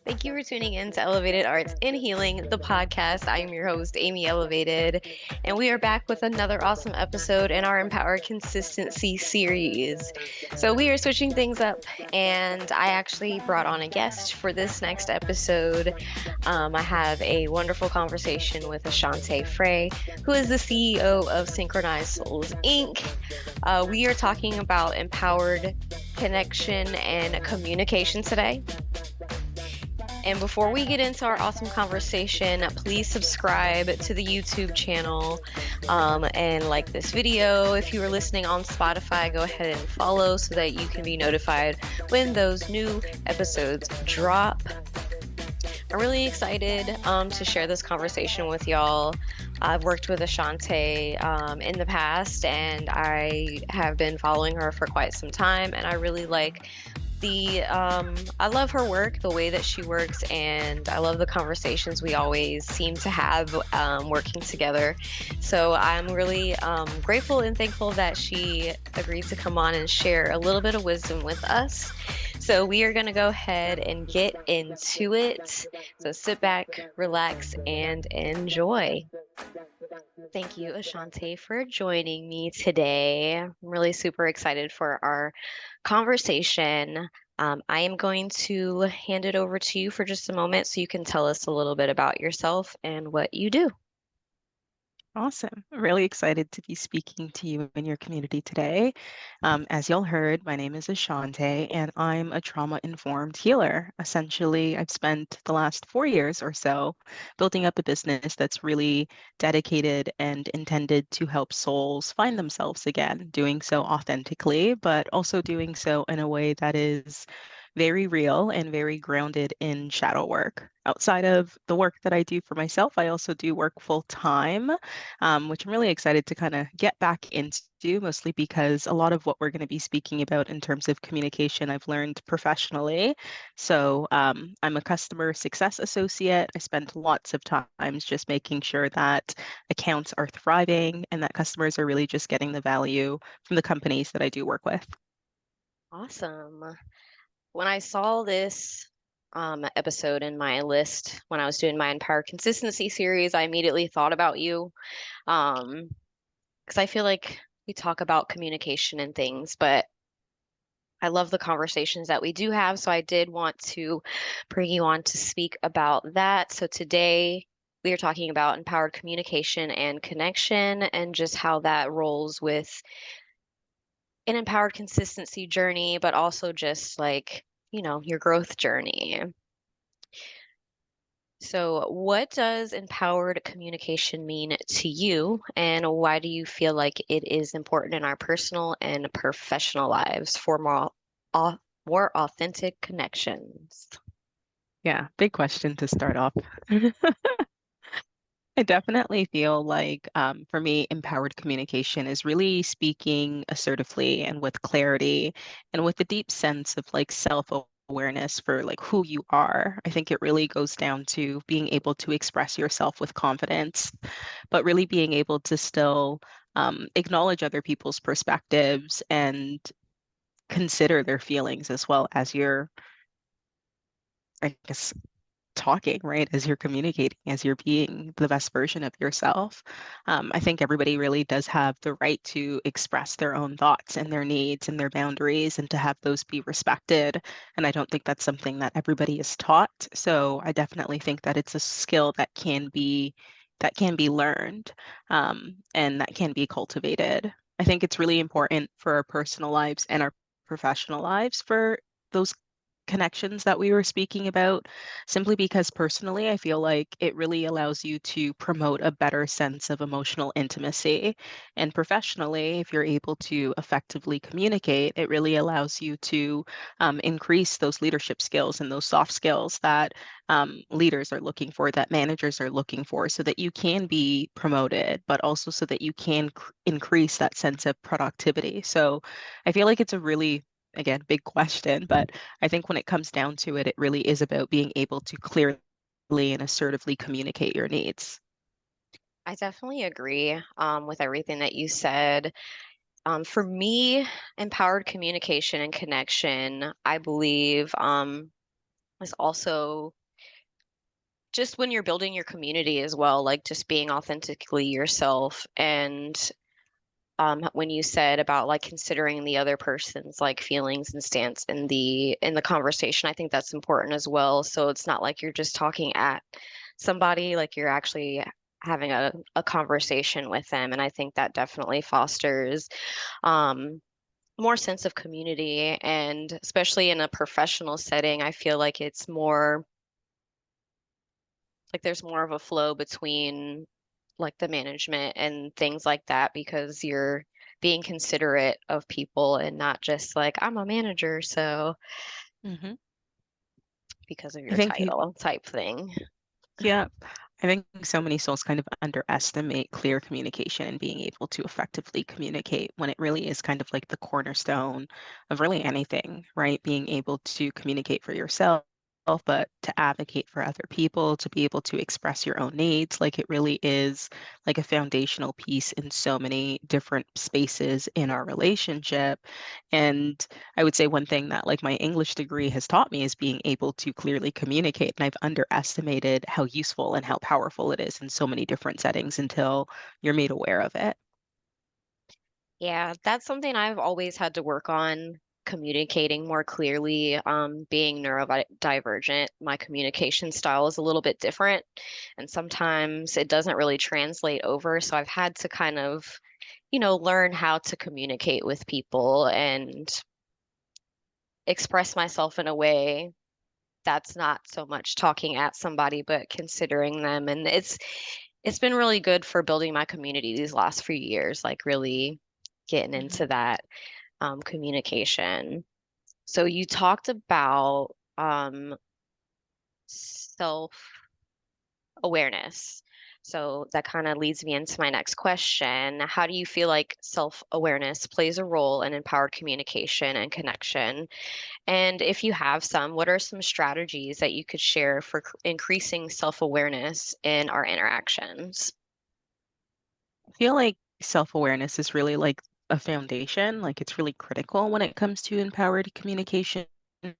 Thank you for tuning in to Elevated Arts in Healing, the podcast. I am your host, Amy Elevated, and we are back with another awesome episode in our Empower Consistency series. So, we are switching things up, and I actually brought on a guest for this next episode. I have a wonderful conversation with Ashante Fray, who is the CEO of Synchronized Souls Inc. We are talking about empowered connection and communication today. And before we get into our awesome conversation, please subscribe to the YouTube channel and like this video. If you are listening on Spotify, go ahead and follow so that you can be notified when those new episodes drop. I'm really excited to share this conversation with y'all. I've worked with Ashante in the past, and I have been following her for quite some time, and I really like I love her work, the way that she works, and I love the conversations we always seem to have working together. So I'm really grateful and thankful that she agreed to come on and share a little bit of wisdom with us. So we are going to go ahead and get into it. So sit back, relax, and enjoy. Thank you, Ashante, for joining me today. I'm really super excited for our conversation. I am going to hand it over to you for just a moment so you can tell us a little bit about yourself and what you do. Awesome. Really excited to be speaking to you in your community today. As y'all heard, my name is Ashante, and I'm a trauma-informed healer. Essentially, I've spent the last 4 years or so building up a business that's really dedicated and intended to help souls find themselves again, doing so authentically, but also doing so in a way that is very real and very grounded in shadow work. Outside of the work that I do for myself, I also do work full time, which I'm really excited to kind of get back into, mostly because a lot of what we're going to be speaking about in terms of communication, I've learned professionally. So I'm a customer success associate. I spend lots of times just making sure that accounts are thriving and that customers are really just getting the value from the companies that I do work with. Awesome. When I saw this episode in my list when I was doing my Empower Consistency series, I immediately thought about you because I feel like we talk about communication and things, but I love the conversations that we do have. So I did want to bring you on to speak about that. So today we are talking about empowered communication and connection and just how that rolls with an empowered consistency journey, but also just like, your growth journey. So, what does empowered communication mean to you, and why do you feel like it is important in our personal and professional lives for more authentic connections? Yeah, big question to start off. I definitely feel like for me, empowered communication is really speaking assertively and with clarity and with a deep sense of like self-awareness for like who you are. I think it really goes down to being able to express yourself with confidence, but really being able to still acknowledge other people's perspectives and consider their feelings as well as your, I guess, talking, right? As you're communicating, as you're being the best version of yourself. I think everybody really does have the right to express their own thoughts and their needs and their boundaries and to have those be respected. And I don't think that's something that everybody is taught. So I definitely think that it's a skill that can be learned and that can be cultivated. I think it's really important for our personal lives and our professional lives for those connections that we were speaking about, simply because personally, I feel like it really allows you to promote a better sense of emotional intimacy. And professionally, if you're able to effectively communicate, it really allows you to increase those leadership skills and those soft skills that leaders are looking for, that managers are looking for, so that you can be promoted, but also so that you can increase that sense of productivity. So I feel like it's a really, again, big question, but I think when it comes down to it, it really is about being able to clearly and assertively communicate your needs. I definitely agree with everything that you said. For me, empowered communication and connection, I believe is also just when you're building your community as well, like just being authentically yourself. And when you said about like considering the other person's like feelings and stance in the conversation, I think that's important as well. So it's not like you're just talking at somebody, like you're actually having a conversation with them. And I think that definitely fosters um more sense of community. And especially in a professional setting, I feel like it's more like there's more of a flow between like the management and things like that because you're being considerate of people and not just like I'm a manager, so Hmm. because of I your think title type thing. Yeah, I think so many souls kind of underestimate clear communication and being able to effectively communicate when it really is kind of like the cornerstone of really anything, right? Being able to communicate for yourself, but to advocate for other people, to be able to express your own needs. Like it really is like a foundational piece in so many different spaces in our relationship. And I would say one thing that like my English degree has taught me is being able to clearly communicate. And I've underestimated how useful and how powerful it is in so many different settings until you're made aware of it. Yeah, that's something I've always had to work on, communicating more clearly. Being neurodivergent, my communication style is a little bit different, and sometimes it doesn't really translate over. So I've had to kind of, learn how to communicate with people and express myself in a way that's not so much talking at somebody, but considering them. And it's been really good for building my community these last few years, like really getting into Mhm. that communication. So you talked about self-awareness. So that kind of leads me into my next question. How do you feel like self-awareness plays a role in empowered communication and connection? And if you have some, what are some strategies that you could share for increasing self-awareness in our interactions? I feel like self-awareness is really like a foundation, like it's really critical when it comes to empowered communication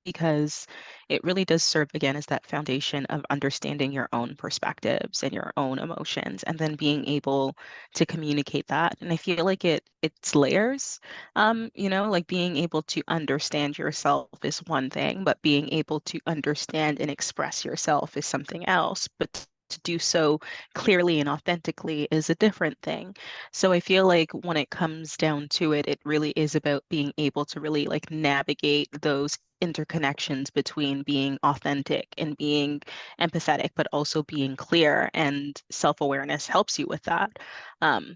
because it really does serve again as that foundation of understanding your own perspectives and your own emotions and then being able to communicate that. And I feel like it's layers. Like being able to understand yourself is one thing, but being able to understand and express yourself is something else. But to do so clearly and authentically is a different thing. So I feel like when it comes down to it, it really is about being able to really like navigate those interconnections between being authentic and being empathetic, but also being clear. And self-awareness helps you with that.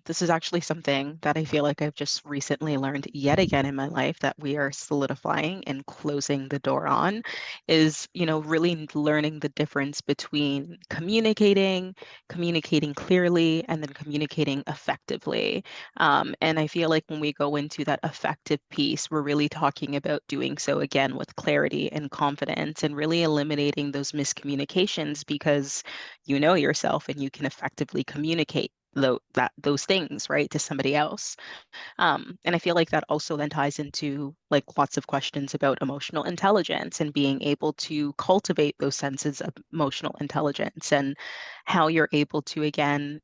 This is actually something that I feel like I've just recently learned yet again in my life that we are solidifying and closing the door on is, really learning the difference between communicating clearly, and then communicating effectively. And I feel like when we go into that effective piece, we're really talking about doing so again with clarity and confidence and really eliminating those miscommunications because you know yourself and you can effectively communicate those things right to somebody else. And I feel like that also then ties into like lots of questions about emotional intelligence and being able to cultivate those senses of emotional intelligence and how you're able to, again,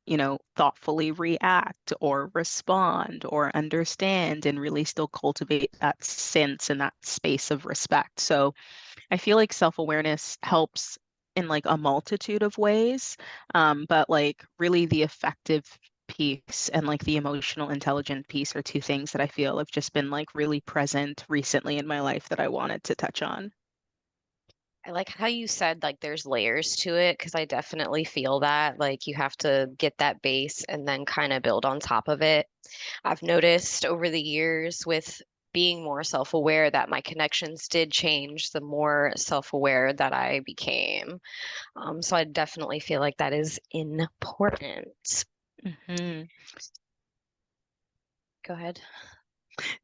thoughtfully react or respond or understand and really still cultivate that sense and that space of respect. So I feel like self-awareness helps in like a multitude of ways, but like really the effective piece and like the emotional intelligent piece are two things that I feel have just been like really present recently in my life that I wanted to touch on. I like how you said like there's layers to it because I definitely feel that like you have to get that base and then kind of build on top of it. I've noticed over the years with being more self-aware that my connections did change the more self-aware that I became. So I definitely feel like that is important. Hmm. Go ahead.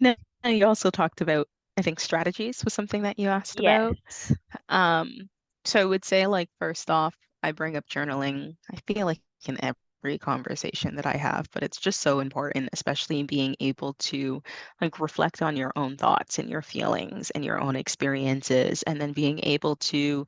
Now, you also talked about, I think, strategies was something that you asked about. Yes. Um, so I would say, like, first off, I bring up journaling. I feel like in every conversation that I have, but it's just so important, especially being able to like reflect on your own thoughts and your feelings and your own experiences, and then being able to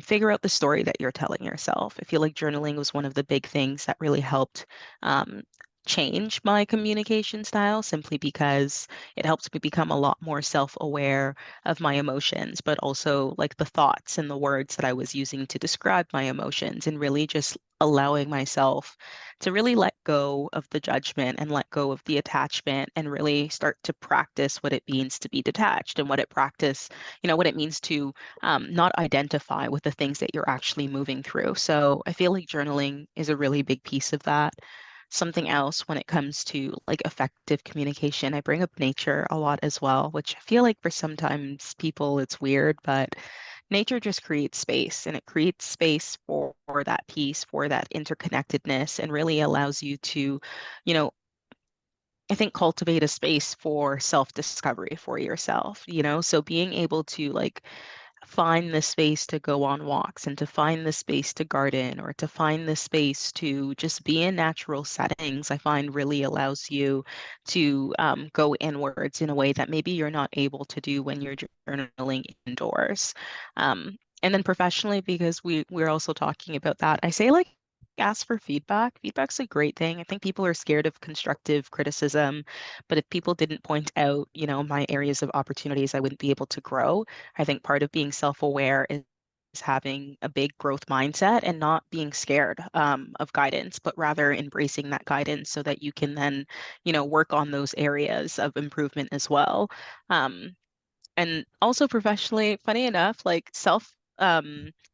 figure out the story that you're telling yourself. I feel like journaling was one of the big things that really helped um, change my communication style simply because it helps me become a lot more self-aware of my emotions, but also like the thoughts and the words that I was using to describe my emotions, and really just allowing myself to really let go of the judgment and let go of the attachment and really start to practice what it means to be detached and what it means to not identify with the things that you're actually moving through. So I feel like journaling is a really big piece of that. Something else when it comes to like effective communication, I bring up nature a lot as well, which I feel like for sometimes people it's weird, but nature just creates space, and it creates space for that peace, for that interconnectedness, and really allows you to, you know, I think cultivate a space for self-discovery for yourself, so being able to like find the space to go on walks and to find the space to garden or to find the space to just be in natural settings, I find really allows you to go inwards in a way that maybe you're not able to do when you're journaling indoors. And then professionally, because we're also talking about that, I say like ask for feedback. Feedback's a great thing. I think people are scared of constructive criticism, but if people didn't point out, my areas of opportunities, I wouldn't be able to grow. I think part of being self-aware is having a big growth mindset and not being scared of guidance, but rather embracing that guidance so that you can then, work on those areas of improvement as well. Um, and also professionally, funny enough, like self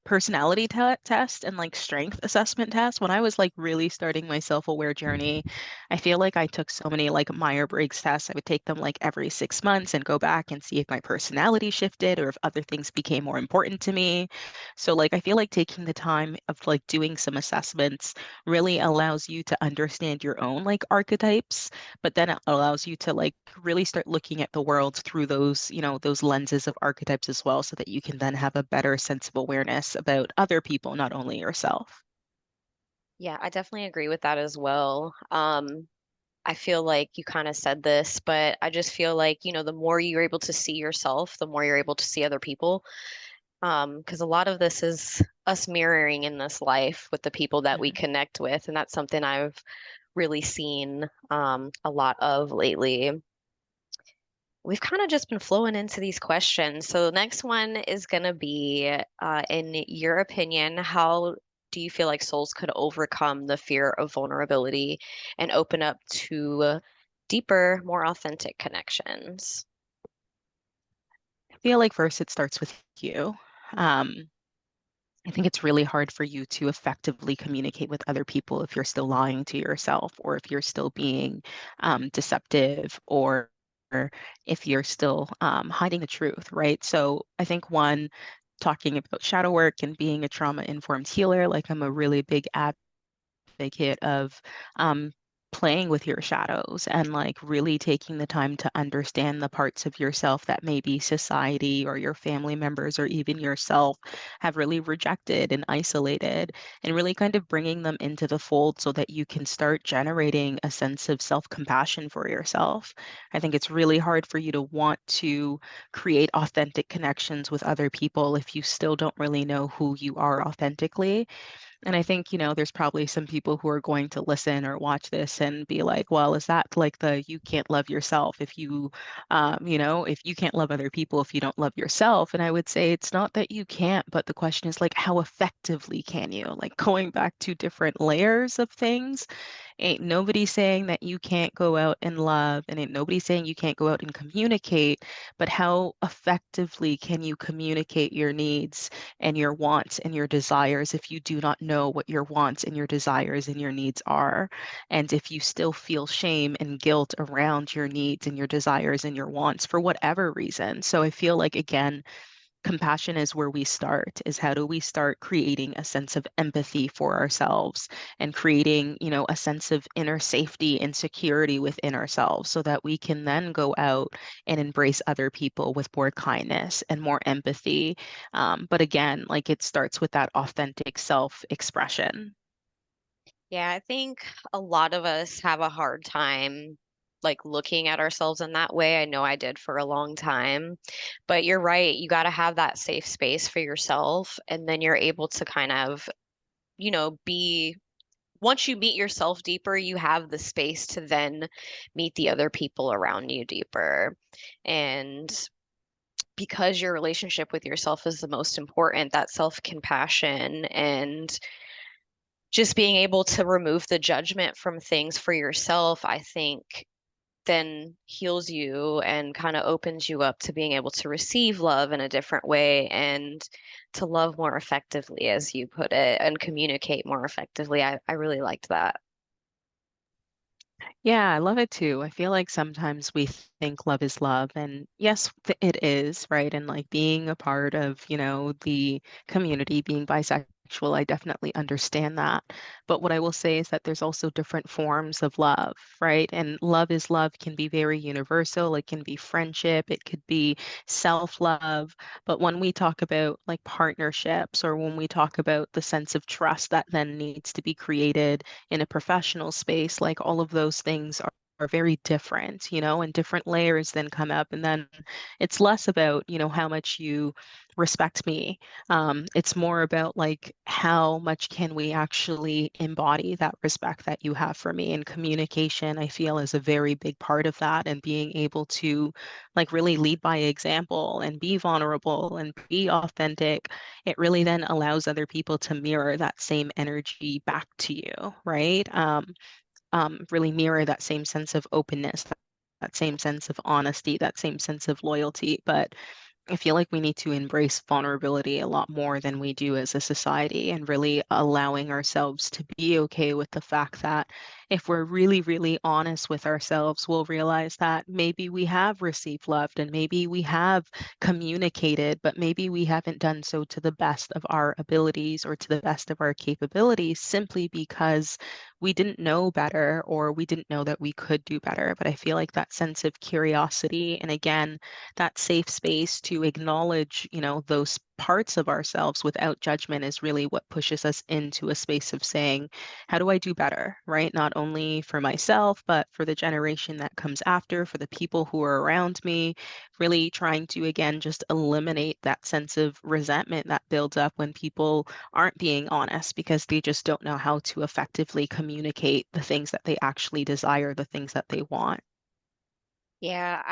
personality test and like strength assessment test. When I was like really starting my self-aware journey, I feel like I took so many like Myers-Briggs tests. I would take them like every 6 months and go back and see if my personality shifted or if other things became more important to me. So like I feel like taking the time of like doing some assessments really allows you to understand your own like archetypes, but then it allows you to like really start looking at the world through those, those lenses of archetypes as well, so that you can then have a better sense of awareness about other people, not only yourself. Yeah, I definitely agree with that as well. I feel like you kind of said this, but I just feel like, the more you're able to see yourself, the more you're able to see other people. Because a lot of this is us mirroring in this life with the people that we Mhm. connect with, and that's something I've really seen a lot of lately. We've kind of just been flowing into these questions. So the next one is going to be, in your opinion, how do you feel like souls could overcome the fear of vulnerability and open up to deeper, more authentic connections? I feel like first it starts with you. Um, I think it's really hard for you to effectively communicate with other people if you're still lying to yourself, or if you're still being deceptive, or if you're still hiding the truth, right? So I think one, talking about shadow work and being a trauma-informed healer, like I'm a really big advocate of playing with your shadows and like really taking the time to understand the parts of yourself that maybe society or your family members or even yourself have really rejected and isolated, and really kind of bringing them into the fold so that you can start generating a sense of self-compassion for yourself. I think it's really hard for you to want to create authentic connections with other people if you still don't really know who you are authentically. And I think, there's probably some people who are going to listen or watch this and be like, well, is that like the you can't love yourself if if you can't love other people if you don't love yourself? And I would say it's not that you can't, but the question is like, how effectively can you? Like going back to different layers of things. Ain't nobody saying that you can't go out and love, and ain't nobody saying you can't go out and communicate, but how effectively can you communicate your needs and your wants and your desires if you do not know what your wants and your desires and your needs are? And if you still feel shame and guilt around your needs and your desires and your wants for whatever reason. So I feel like, again, compassion is where we start, is how do we start creating a sense of empathy for ourselves and creating, a sense of inner safety and security within ourselves so that we can then go out and embrace other people with more kindness and more empathy. But again, like it starts with that authentic self expression. Yeah, I think a lot of us have a hard time like looking at ourselves in that way. I know I did for a long time, but you're right. You got to have that safe space for yourself, and then you're able to kind of, be once you meet yourself deeper, you have the space to then meet the other people around you deeper. And because your relationship with yourself is the most important, that self-compassion and just being able to remove the judgment from things for yourself, I think then heals you and kind of opens you up to being able to receive love in a different way and to love more effectively, as you put it, and communicate more effectively. I really liked that. Yeah, I love it too. I feel like sometimes we think love is love, and yes, it is, right? And like being a part of, the community, being bisexual, I definitely understand that. But what I will say is that there's also different forms of love, right? And love is love can be very universal. It can be friendship, it could be self-love. But when we talk about like partnerships, or when we talk about the sense of trust that then needs to be created in a professional space, like all of those things are very different, and different layers then come up. And then it's less about, how much you respect me. It's more about like how much can we actually embody that respect that you have for me. And communication, I feel, is a very big part of that. And being able to like really lead by example and be vulnerable and be authentic, it really then allows other people to mirror that same energy back to you, right? Really mirror that same sense of openness, that same sense of honesty, that same sense of loyalty. But I feel like we need to embrace vulnerability a lot more than we do as a society, and really allowing ourselves to be okay with the fact that if we're really, really honest with ourselves, we'll realize that maybe we have received love and maybe we have communicated, but maybe we haven't done so to the best of our abilities or to the best of our capabilities simply because we didn't know better, or we didn't know that we could do better. But I feel like that sense of curiosity, and again, that safe space to acknowledge, those parts of ourselves without judgment, is really what pushes us into a space of saying, how do I do better, right? Not only for myself, but for the generation that comes after, for the people who are around me, really trying to, again, just eliminate that sense of resentment that builds up when people aren't being honest because they just don't know how to effectively communicate the things that they actually desire, the things that they want. Yeah,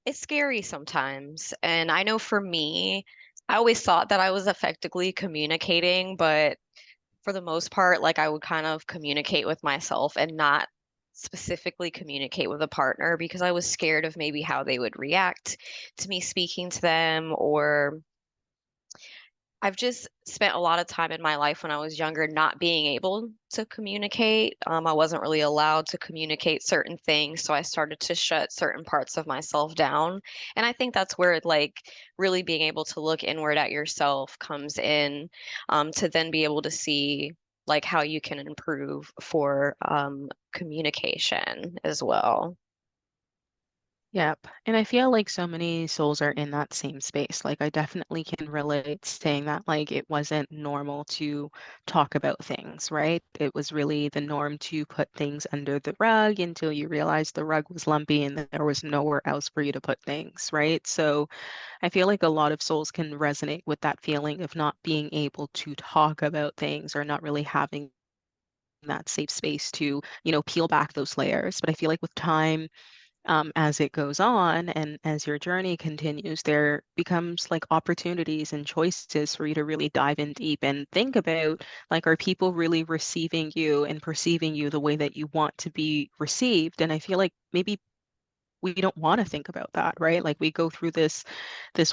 it's scary sometimes. And I know for me, I always thought that I was effectively communicating, but for the most part, like I would kind of communicate with myself and not specifically communicate with a partner because I was scared of maybe how they would react to me speaking to them, or I've just spent a lot of time in my life when I was younger not being able to communicate. I wasn't really allowed to communicate certain things, so I started to shut certain parts of myself down. And I think that's where like really being able to look inward at yourself comes in, to then be able to see like how you can improve for communication as well. Yep. And I feel like so many souls are in that same space. Like I definitely can relate saying that like it wasn't normal to talk about things, right? It was really the norm to put things under the rug until you realized the rug was lumpy and there was nowhere else for you to put things, right? So I feel like a lot of souls can resonate with that feeling of not being able to talk about things, or not really having that safe space to, peel back those layers. But I feel like with time, as it goes on and as your journey continues, there becomes like opportunities and choices for you to really dive in deep and think about like, are people really receiving you and perceiving you the way that you want to be received? And I feel like maybe we don't want to think about that, right? Like we go through this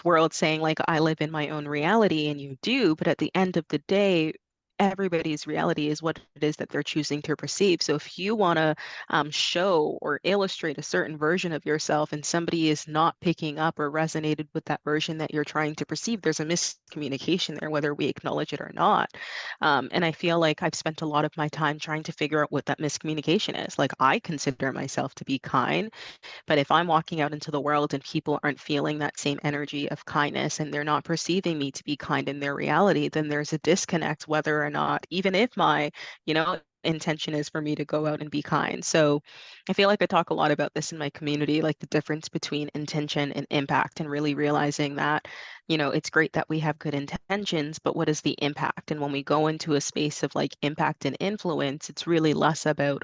world saying like, I live in my own reality, and you do, but at the end of the day, everybody's reality is what it is that they're choosing to perceive. So if you want to show or illustrate a certain version of yourself and somebody is not picking up or resonated with that version that you're trying to perceive, there's a miscommunication there, whether we acknowledge it or not. And I feel like I've spent a lot of my time trying to figure out what that miscommunication is. Like I consider myself to be kind, but if I'm walking out into the world and people aren't feeling that same energy of kindness and they're not perceiving me to be kind in their reality, then there's a disconnect, whether or not, even if my, you know, intention is for me to go out and be kind. So I feel like I talk a lot about this in my community, like the difference between intention and impact, and really realizing that, it's great that we have good intentions, but what is the impact? And when we go into a space of like impact and influence, it's really less about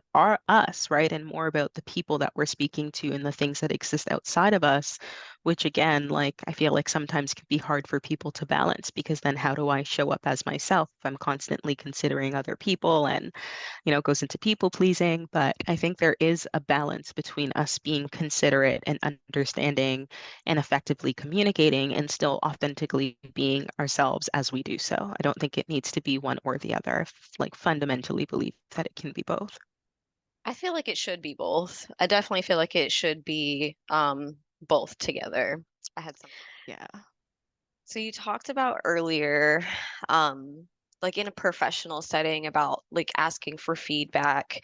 us, right? And more about the people that we're speaking to and the things that exist outside of us, which again, like I feel like sometimes can be hard for people to balance, because then how do I show up as myself if I'm constantly considering other people, and goes into people pleasing. But I think there is a balance between us being considerate and understanding and effectively communicating and still authentically being ourselves as we do so. I don't think it needs to be one or the other. I like fundamentally believe that it can be both. I feel like it should be both. I definitely feel like it should be both together. I had some. Yeah. So you talked about earlier, um, like in a professional setting about like asking for feedback.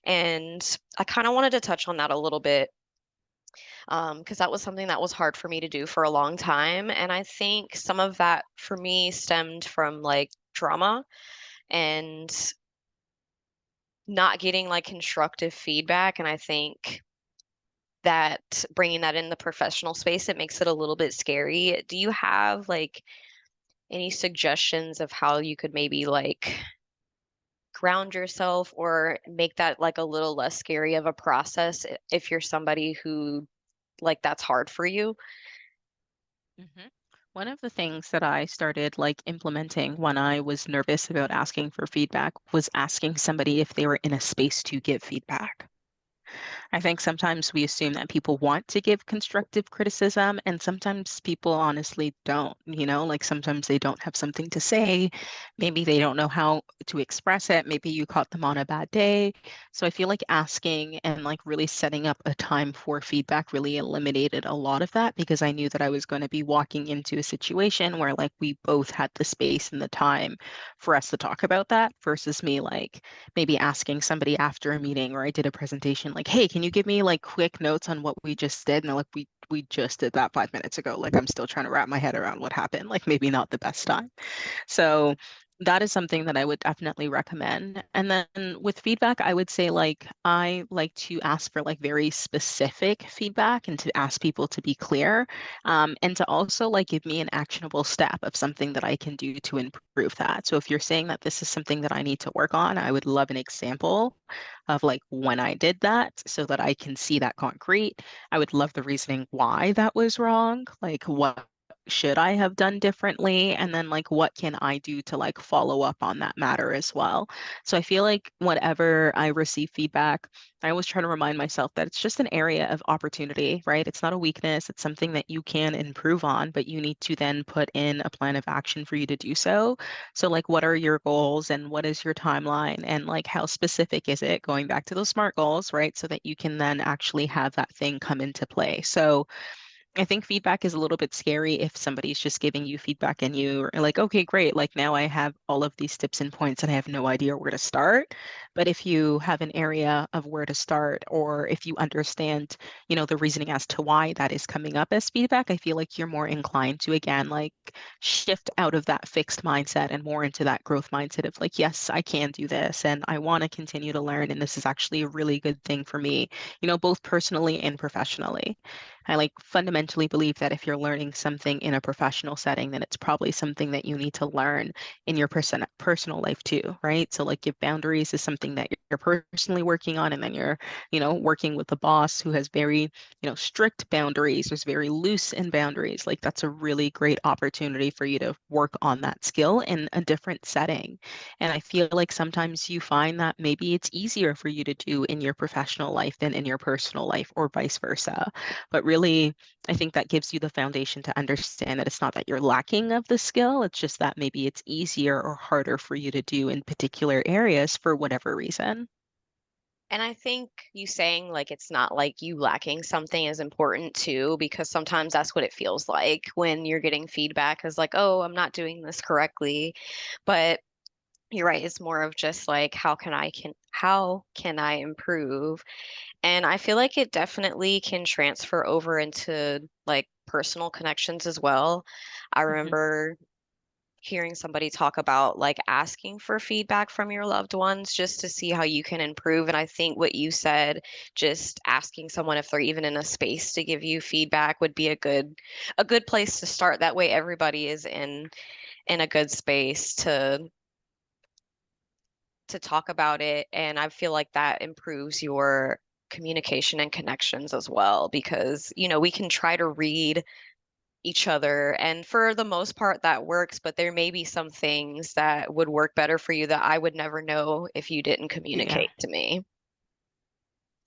And I kind of wanted to touch on that a little bit, because that was something that was hard for me to do for a long time. And I think some of that for me stemmed from like drama and not getting like constructive feedback. And I think that bringing that in the professional space, it makes it a little bit scary. Do you have like any suggestions of how you could maybe like ground yourself or make that like a little less scary of a process if you're somebody who like that's hard for you? hmm One of the things that I started like implementing when I was nervous about asking for feedback was asking somebody if they were in a space to give feedback. I think sometimes we assume that people want to give constructive criticism, and sometimes people honestly don't, like sometimes they don't have something to say. Maybe they don't know how to express it. Maybe you caught them on a bad day. So I feel like asking and like really setting up a time for feedback really eliminated a lot of that, because I knew that I was going to be walking into a situation where like we both had the space and the time for us to talk about that, versus me like maybe asking somebody after a meeting or I did a presentation like, hey, can you give me like quick notes on what we just did? And they're like, we just did that 5 minutes ago. Like I'm still trying to wrap my head around what happened. Like maybe not the best time. So that is something that I would definitely recommend. And then with feedback, I would say like I like to ask for like very specific feedback and to ask people to be clear, and to also like give me an actionable step of something that I can do to improve that. So if you're saying that this is something that I need to work on, I would love an example of like when I did that so that I can see that concrete. I would love the reasoning why that was wrong, like what should I have done differently? And then like what can I do to like follow up on that matter as well? So I feel like whenever I receive feedback, I always try to remind myself that it's just an area of opportunity, right? It's not a weakness. It's something that you can improve on, but you need to then put in a plan of action for you to do so. So like what are your goals and what is your timeline and like how specific is it? Going back to those SMART goals, right? So that you can then actually have that thing come into play. So I think feedback is a little bit scary if somebody's just giving you feedback and you are like, okay, great. Like now I have all of these tips and points and I have no idea where to start. But if you have an area of where to start, or if you understand, the reasoning as to why that is coming up as feedback, I feel like you're more inclined to, again, like shift out of that fixed mindset and more into that growth mindset of like, yes, I can do this and I want to continue to learn. And this is actually a really good thing for me, both personally and professionally. I like fundamentally believe that if you're learning something in a professional setting, then it's probably something that you need to learn in your personal life too, right? So like if boundaries is something that you're personally working on, and then you're, working with a boss who has very, strict boundaries, there's very loose in boundaries, like that's a really great opportunity for you to work on that skill in a different setting. And I feel like sometimes you find that maybe it's easier for you to do in your professional life than in your personal life, or vice versa. But really, I think that gives you the foundation to understand that it's not that you're lacking of the skill, it's just that maybe it's easier or harder for you to do in particular areas for whatever reason. And I think you saying like it's not like you lacking something is important too, because sometimes that's what it feels like when you're getting feedback is like, oh, I'm not doing this correctly. But you're right, it's more of just like how can I improve? And I feel like it definitely can transfer over into like personal connections as well. I hmm remember hearing somebody talk about like asking for feedback from your loved ones just to see how you can improve. And I think what you said, just asking someone if they're even in a space to give you feedback would be a good place to start. That way everybody is in a good space to talk about it. And I feel like that improves your communication and connections as well because, we can try to read each other. And for the most part, that works, but there may be some things that would work better for you that I would never know if you didn't Yeah. communicate to me.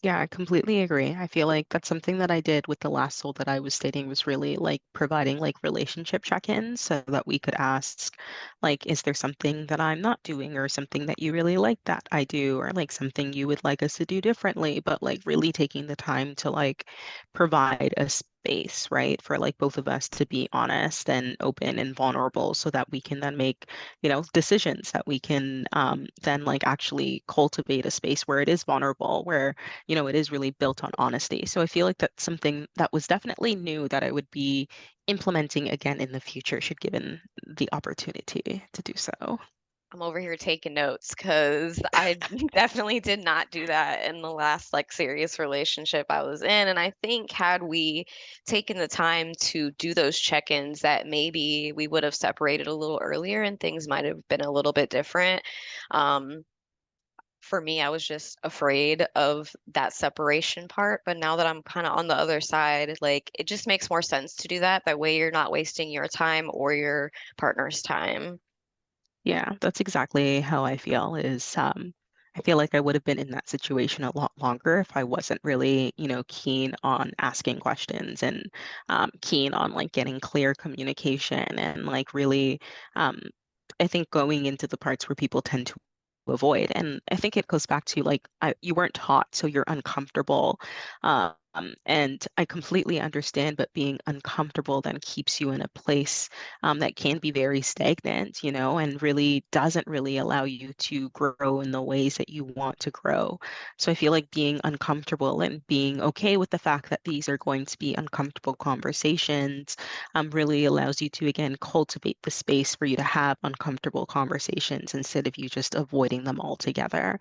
Yeah, I completely agree. I feel like that's something that I did with the last soul that I was dating was really like providing like relationship check-ins so that we could ask, like, is there something that I'm not doing or something that you really like that I do or like something you would like us to do differently, but like really taking the time to like provide a space, right, for like both of us to be honest and open and vulnerable so that we can then make, decisions that we can then like actually cultivate a space where it is vulnerable, where it is really built on honesty. So I feel like that's something that was definitely new that I would be implementing again in the future, should given the opportunity to do so. I'm over here taking notes because I definitely did not do that in the last like serious relationship I was in. And I think had we taken the time to do those check-ins, that maybe we would have separated a little earlier and things might have been a little bit different. Um, for me, I was just afraid of that separation part. But now that I'm kind of on the other side, like it just makes more sense to do that. That way you're not wasting your time or your partner's time. Yeah, that's exactly how I feel is I feel like I would have been in that situation a lot longer if I wasn't really, keen on asking questions and keen on like getting clear communication and like really I think going into the parts where people tend to avoid. And I think it goes back to like you weren't taught, so you're uncomfortable. And I completely understand, but being uncomfortable then keeps you in a place that can be very stagnant, and really doesn't really allow you to grow in the ways that you want to grow. So I feel like being uncomfortable and being okay with the fact that these are going to be uncomfortable conversations really allows you to, again, cultivate the space for you to have uncomfortable conversations instead of you just avoiding them altogether.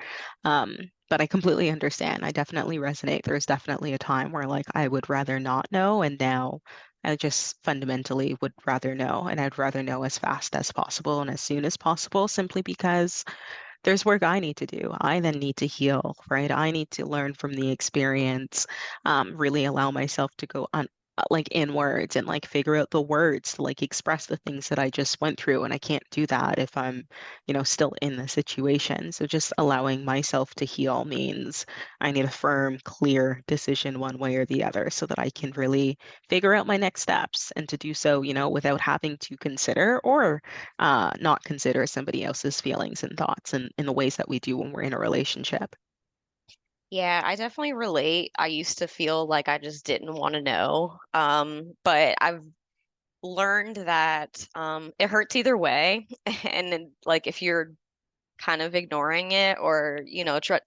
But I completely understand. I definitely resonate. There's definitely a time where like I would rather not know, and now I just fundamentally would rather know, and I'd rather know as fast as possible and as soon as possible, simply because there's work I need to do. I then need to heal, right? I need to learn from the experience, really allow myself to go on like inwards and like figure out the words to like express the things that I just went through. And I can't do that if I'm, still in the situation. So just allowing myself to heal means I need a firm, clear decision one way or the other so that I can really figure out my next steps and to do so, without having to consider or not consider somebody else's feelings and thoughts in the ways that we do when we're in a relationship. Yeah, I definitely relate. I used to feel like I just didn't want to know. But I've learned that it hurts either way. And then, like if you're kind of ignoring it or,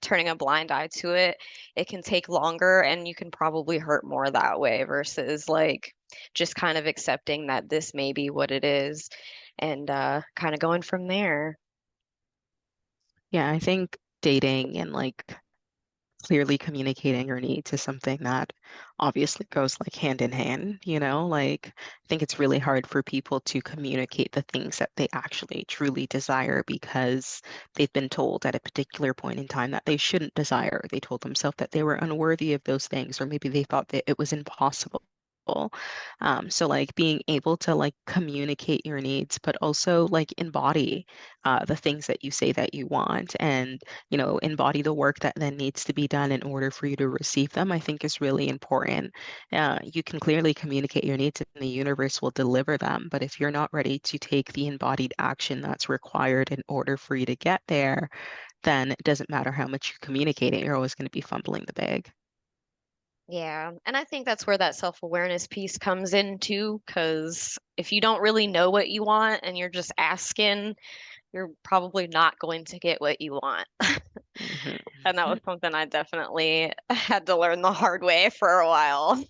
turning a blind eye to it, it can take longer and you can probably hurt more that way versus like just kind of accepting that this may be what it is and kind of going from there. Yeah, I think dating and like clearly communicating your needs is something that obviously goes like hand in hand, like I think it's really hard for people to communicate the things that they actually truly desire because they've been told at a particular point in time that they shouldn't desire. They told themselves that they were unworthy of those things, or maybe they thought that it was impossible. So like being able to like communicate your needs, but also like embody the things that you say that you want, and embody the work that then needs to be done in order for you to receive them, I think is really important. You can clearly communicate your needs and the universe will deliver them. But if you're not ready to take the embodied action that's required in order for you to get there, then it doesn't matter how much you communicate it, you're always going to be fumbling the bag. Yeah, and I think that's where that self-awareness piece comes in too, because if you don't really know what you want and you're just asking, you're probably not going to get what you want. Mhm. And that was something I definitely had to learn the hard way for a while.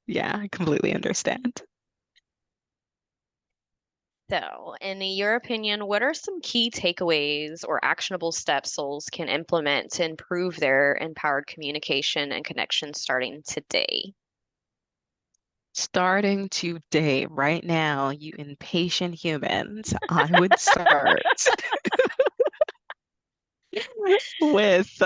Yeah, I completely understand. So, in your opinion, what are some key takeaways or actionable steps souls can implement to improve their empowered communication and connection starting today? Starting today, right now, you impatient humans, I would start with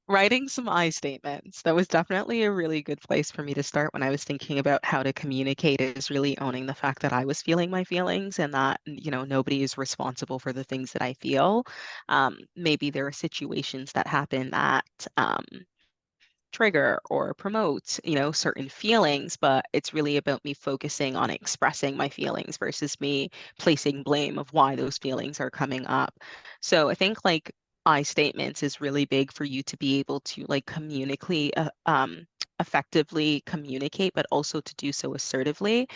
writing some I statements. That was definitely a really good place for me to start when I was thinking about how to communicate, is really owning the fact that I was feeling my feelings and that, nobody is responsible for the things that I feel. Maybe there are situations that happen that trigger or promote, certain feelings, but it's really about me focusing on expressing my feelings versus me placing blame of why those feelings are coming up. So I think like I statements is really big for you to be able to like communicate, effectively communicate, but also to do so assertively.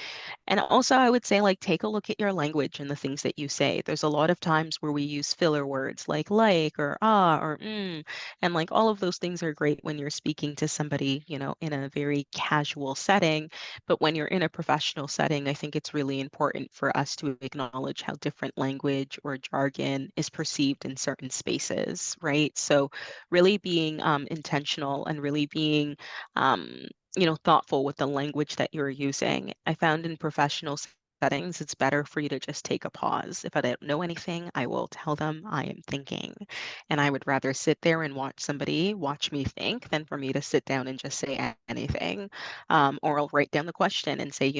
And also, I would say, like, take a look at your language and the things that you say. There's a lot of times where we use filler words like or ah or and like all of those things are great when you're speaking to somebody, in a very casual setting. But when you're in a professional setting, I think it's really important for us to acknowledge how different language or jargon is perceived in certain spaces, right? So, really being intentional and really being um, thoughtful with the language that you're using. I found in professional settings, it's better for you to just take a pause. If I don't know anything, I will tell them I am thinking. And I would rather sit there and watch somebody watch me think than for me to sit down and just say anything. Or I'll write down the question and say,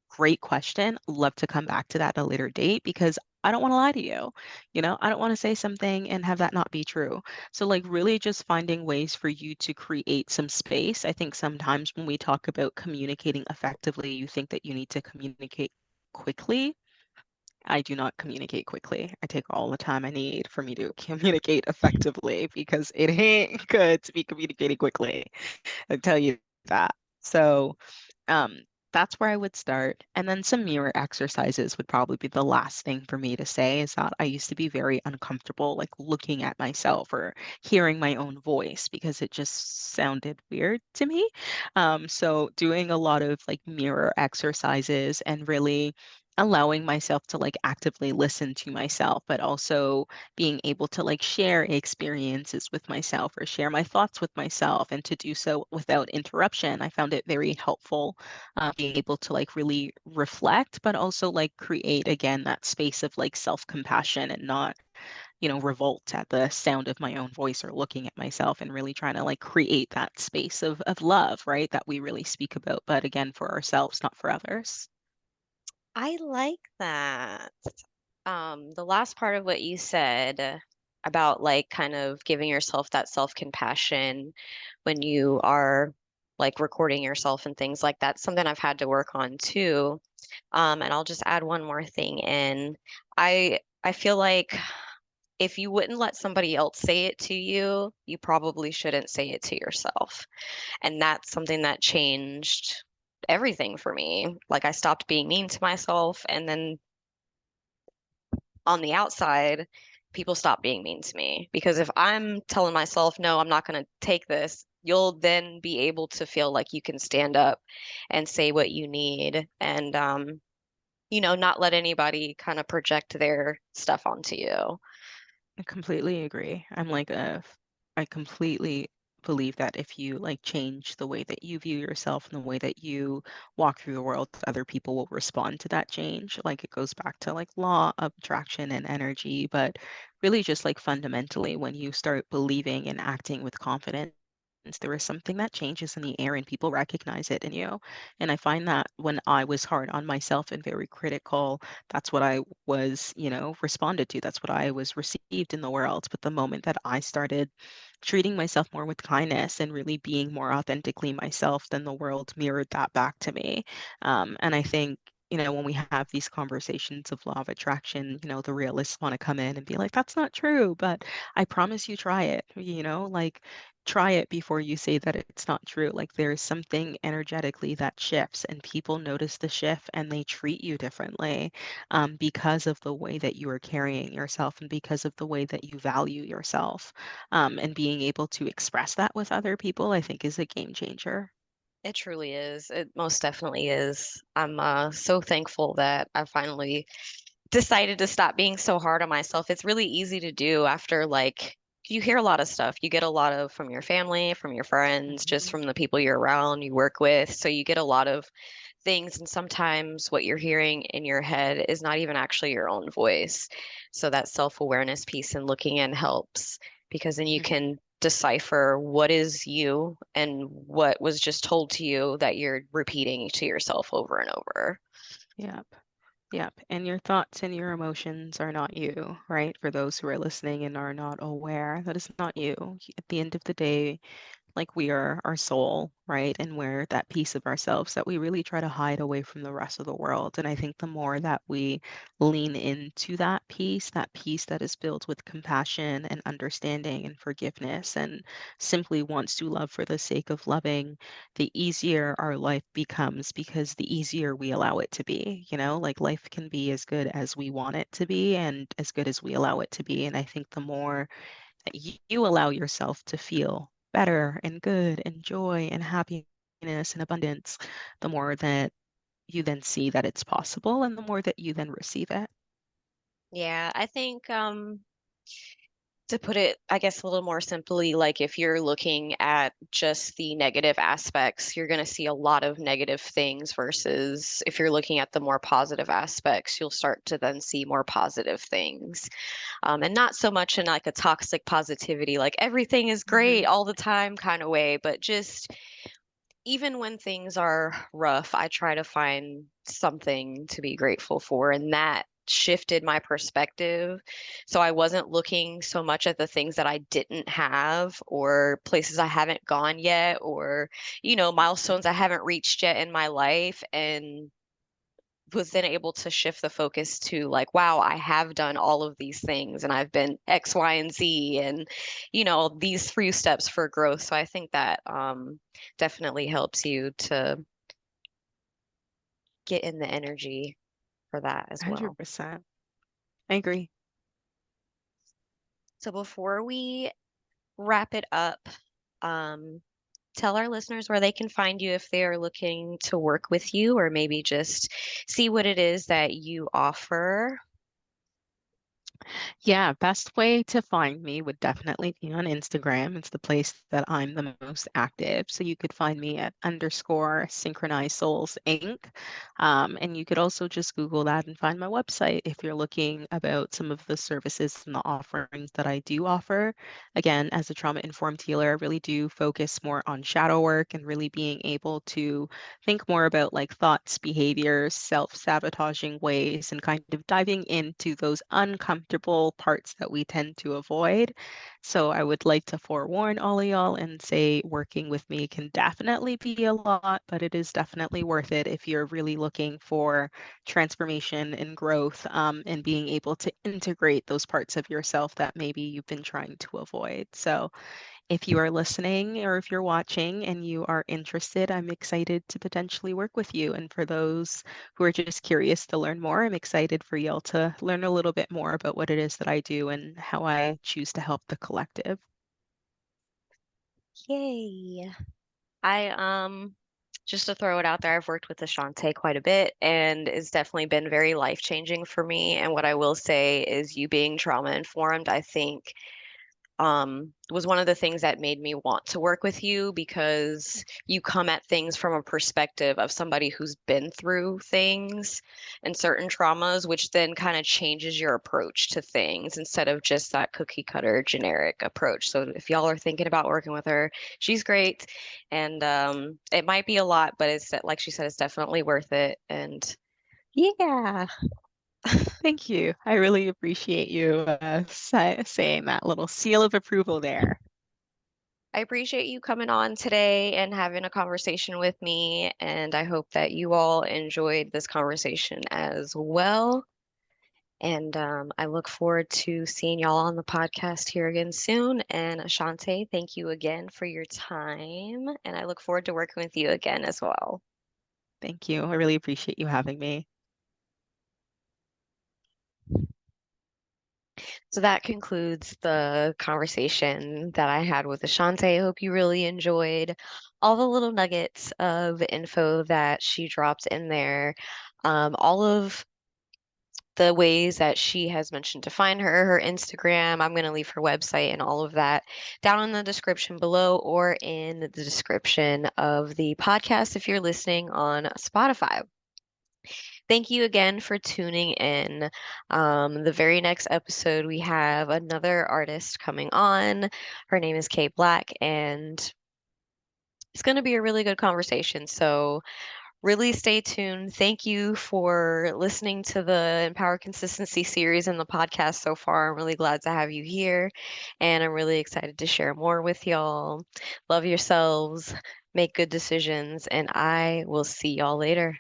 great question. Love to come back to that at a later date because I don't want to lie to you. I don't want to say something and have that not be true. So, like, really just finding ways for you to create some space. I think sometimes when we talk about communicating effectively, you think that you need to communicate quickly. I do not communicate quickly. I take all the time I need for me to communicate effectively because it ain't good to be communicating quickly. I tell you that. So, um, that's where I would start. And then some mirror exercises would probably be the last thing for me to say is that I used to be very uncomfortable, like looking at myself or hearing my own voice because it just sounded weird to me. So doing a lot of like mirror exercises and really allowing myself to like actively listen to myself, but also being able to like share experiences with myself or share my thoughts with myself and to do so without interruption. I found it very helpful, being able to like really reflect, but also like create again that space of like self-compassion and not, revolt at the sound of my own voice or looking at myself and really trying to like create that space of love, right? That we really speak about, but again, for ourselves, not for others. I like that. The last part of what you said about like kind of giving yourself that self-compassion when you are like recording yourself and things like that, something I've had to work on too. And I'll just add one more thing in. I feel like if you wouldn't let somebody else say it to you, you probably shouldn't say it to yourself. And that's something that changed everything for me. Like I stopped being mean to myself, and then on the outside, people stop being mean to me. Because if I'm telling myself, no, I'm not going to take this, you'll then be able to feel like you can stand up and say what you need and, not let anybody kind of project their stuff onto you. I completely agree. I completely believe that if you like change the way that you view yourself and the way that you walk through the world, other people will respond to that change. Like it goes back to like law of attraction and energy, but really just like fundamentally, when you start believing and acting with confidence, there is something that changes in the air and people recognize it in you. And I find that when I was hard on myself and very critical, that's what I was, responded to. That's what I was received in the world. But the moment that I started treating myself more with kindness and really being more authentically myself, then the world mirrored that back to me. And I think, when we have these conversations of law of attraction, the realists want to come in and be like, that's not true, but I promise you try it, like try it before you say that it's not true. Like there is something energetically that shifts, and people notice the shift and they treat you differently, because of the way that you are carrying yourself and because of the way that you value yourself. And being able to express that with other people, I think, is a game changer. It truly is. It most definitely is. I'm so thankful that I finally decided to stop being so hard on myself. It's really easy to do after like you hear a lot of stuff. You get a lot of from your family, from your friends, just Mhm. from the people you're around, you work with. So you get a lot of things, and sometimes what you're hearing in your head is not even actually your own voice. So that self-awareness piece and looking in helps because then you Mhm. can decipher what is you and what was just told to you that you're repeating to yourself over and over. Yep. Yep. And your thoughts and your emotions are not you, right? For those who are listening and are not aware, that is not you. At the end of the day, like we are our soul, right? And we're that piece of ourselves that we really try to hide away from the rest of the world. And I think the more that we lean into that piece that is filled with compassion and understanding and forgiveness and simply wants to love for the sake of loving, the easier our life becomes because the easier we allow it to be. Like life can be as good as we want it to be and as good as we allow it to be. And I think the more that you allow yourself to feel better and good and joy and happiness and abundance, the more that you then see that it's possible and the more that you then receive it. Yeah, I think to put it, I guess, a little more simply, like if you're looking at just the negative aspects, you're going to see a lot of negative things versus if you're looking at the more positive aspects, you'll start to then see more positive things. And not so much in like a toxic positivity, like everything is great Hmm. all the time kind of way, but just even when things are rough, I try to find something to be grateful for. And that shifted my perspective. So I wasn't looking so much at the things that I didn't have or places I haven't gone yet or, milestones I haven't reached yet in my life. And was then able to shift the focus to like, wow, I have done all of these things and I've been X, Y, and Z and, these 3 steps for growth. So I think that definitely helps you to get in the energy for that as well. 100%. I agree. So before we wrap it up, um, tell our listeners where they can find you if they are looking to work with you or maybe just see what it is that you offer. Yeah, best way to find me would definitely be on Instagram. It's the place that I'm the most active. So you could find me at underscore synchronized souls Inc. And you could also just Google that and find my website if you're looking about some of the services and the offerings that I do offer. Again, as a trauma informed healer, I really do focus more on shadow work and really being able to think more about like thoughts, behaviors, self-sabotaging ways, and kind of diving into those uncomfortable parts that we tend to avoid. So I would like to forewarn all of y'all and say working with me can definitely be a lot, but it is definitely worth it if you're really looking for transformation and growth, and being able to integrate those parts of yourself that maybe you've been trying to avoid. So if you are listening or if you're watching and you are interested, I'm excited to potentially work with you. And for those who are just curious to learn more, I'm excited for y'all to learn a little bit more about what it is that I do and how I choose to help the collective. Yay. I just to throw it out there, I've worked with Ashante quite a bit and it's definitely been very life-changing for me. And what I will say is you being trauma informed, I think was one of the things that made me want to work with you because you come at things from a perspective of somebody who's been through things and certain traumas, which then kind of changes your approach to things instead of just that cookie cutter generic approach. So if y'all are thinking about working with her, she's great. And it might be a lot, but it's like she said, it's definitely worth it. And yeah. Thank you. I really appreciate you saying that little seal of approval there. I appreciate you coming on today and having a conversation with me. And I hope that you all enjoyed this conversation as well. And I look forward to seeing y'all on the podcast here again soon. And Ashante, thank you again for your time. And I look forward to working with you again as well. Thank you. I really appreciate you having me. So that concludes the conversation that I had with Ashante. I hope you really enjoyed all the little nuggets of info that she dropped in there. All of the ways that she has mentioned to find her Instagram. I'm going to leave her website and all of that down in the description below or in the description of the podcast if you're listening on Spotify. Thank you again for tuning in. The very next episode, we have another artist coming on. Her name is Kate Black, and it's going to be a really good conversation. So, really stay tuned. Thank you for listening to the Empower Consistency series and the podcast so far. I'm really glad to have you here, and I'm really excited to share more with y'all. Love yourselves, make good decisions, and I will see y'all later.